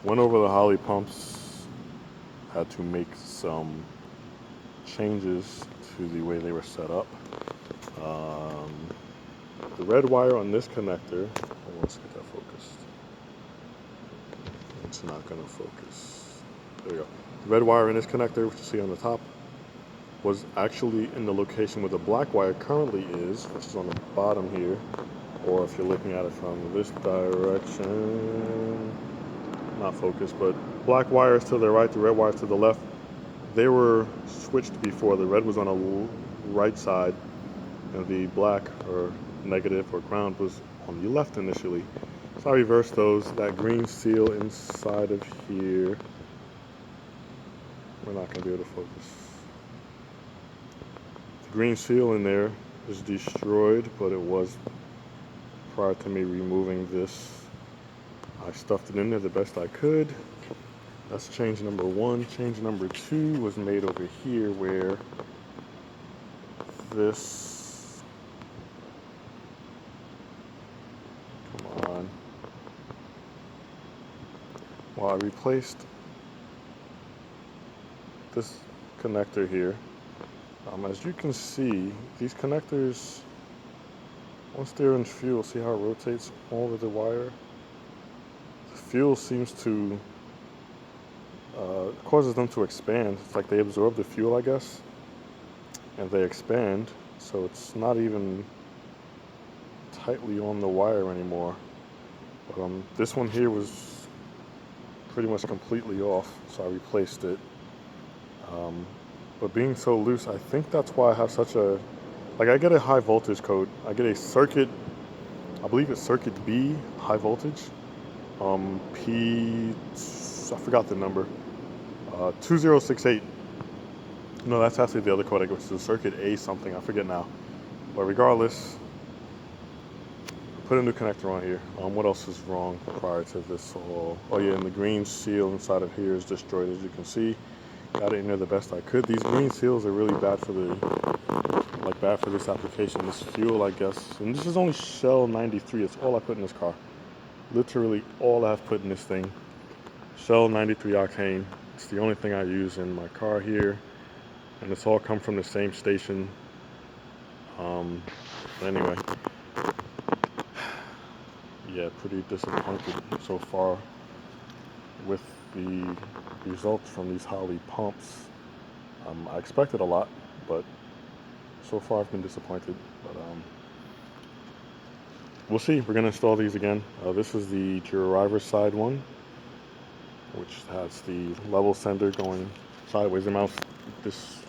Went over the Holley pumps, had to make some changes to the way they were set up. Um, the red wire on this connector, let's get that focused. It's not going to focus. There we go. The red wire in this connector, which you see on the top, was actually in the location where the black wire currently is, which is on the bottom here. Or if you're looking at it from this direction, not focused, but black wires to the right, the red wires to the left. They were switched before. The red was on the right side, and the black or negative or ground was on the left initially. So I reversed those. That green seal inside of here, we're not going to be able to focus. The green seal in there is destroyed, but it was prior to me removing this. I stuffed it in there the best I could. That's change number one. Change number two was made over here where this, come on. Well, I replaced this connector here. As you can see, these connectors, once they're in fuel, see how it rotates over the wire? The fuel seems to, causes them to expand. It's like they absorb the fuel, I guess, and they expand, so it's not even tightly on the wire anymore. But this one here was pretty much completely off, so I replaced it. But being so loose, I think that's why I have such a, like I get a high voltage code. I get a circuit, I believe it's circuit B, high voltage. I forgot the number, 2068. No, that's actually the other code I get, which is circuit A something, I forget now. But regardless, put a new connector on here. What else is wrong prior to this all? Oh yeah, and the green seal inside of here is destroyed, as you can see. Got it in there the best I could. These green seals are really bad for this application. This fuel, I guess, and this is only Shell 93. It's all I put in this car. Literally all I've put in this thing. Shell 93 octane. It's the only thing I use in my car here, and it's all come from the same station. Anyway, yeah, pretty disappointed so far with the results from these Holley pumps. I expected a lot, but so far I've been disappointed. But we'll see. We're gonna install these again. This is the driver's side one, which has the level sender going sideways. The mounts, this,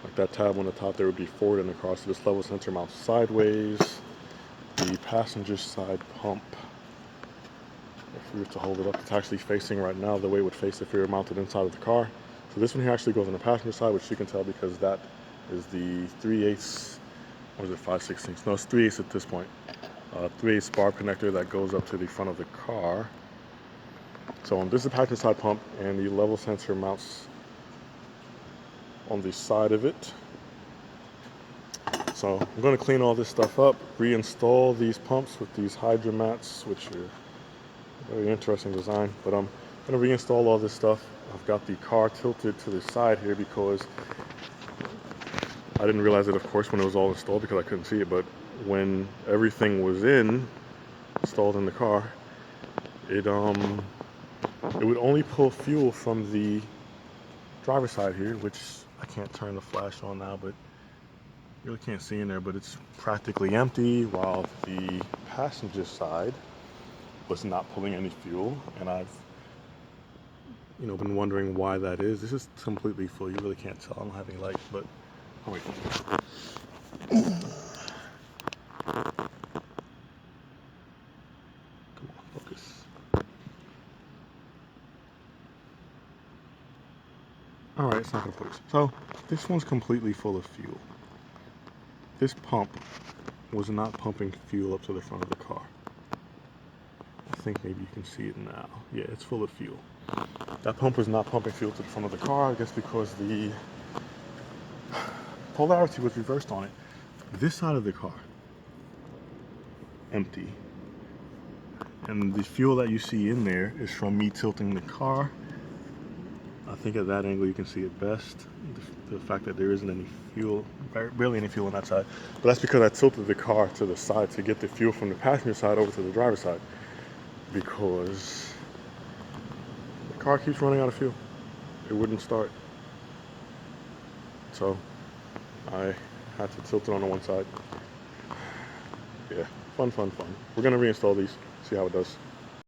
like that tab on the top there, would be forward and across. So this level sensor mounts sideways. The passenger side pump, if we were to hold it up, it's actually facing right now the way it would face if we were mounted inside of the car. So this one here actually goes on the passenger side, which you can tell because that is the 3/8, or is it 5/16? No, it's 3/8 at this point. 3/8 bar connector that goes up to the front of the car. So this is the passenger side pump, and the level sensor mounts on the side of it. So I'm going to clean all this stuff up, reinstall these pumps with these Hydra mats, which are very interesting design. But I'm going to reinstall all this stuff. I've got the car tilted to the side here because I didn't realize it, of course, when it was all installed because I couldn't see it. But when everything was installed in the car, it would only pull fuel from the driver's side here, which I can't turn the flash on now, but you really can't see in there, but it's practically empty, while the passenger side was not pulling any fuel. And I've been wondering why that is. This is completely full. You really can't tell. I don't have any light, but oh wait. Come on, focus. All right, it's not gonna focus. So this one's completely full of fuel. This pump was not pumping fuel up to the front of the car. I think maybe you can see it now. Yeah, it's full of fuel. That pump was not pumping fuel to the front of the car, I guess because the polarity was reversed on it. This side of the car, empty. And the fuel that you see in there is from me tilting the car. I think at that angle you can see it best. The fact that there isn't any fuel, barely any fuel on that side. But that's because I tilted the car to the side to get the fuel from the passenger side over to the driver's side. Because the car keeps running out of fuel. It wouldn't start. So I had to tilt it on the one side. Yeah, fun. We're gonna reinstall these, see how it does.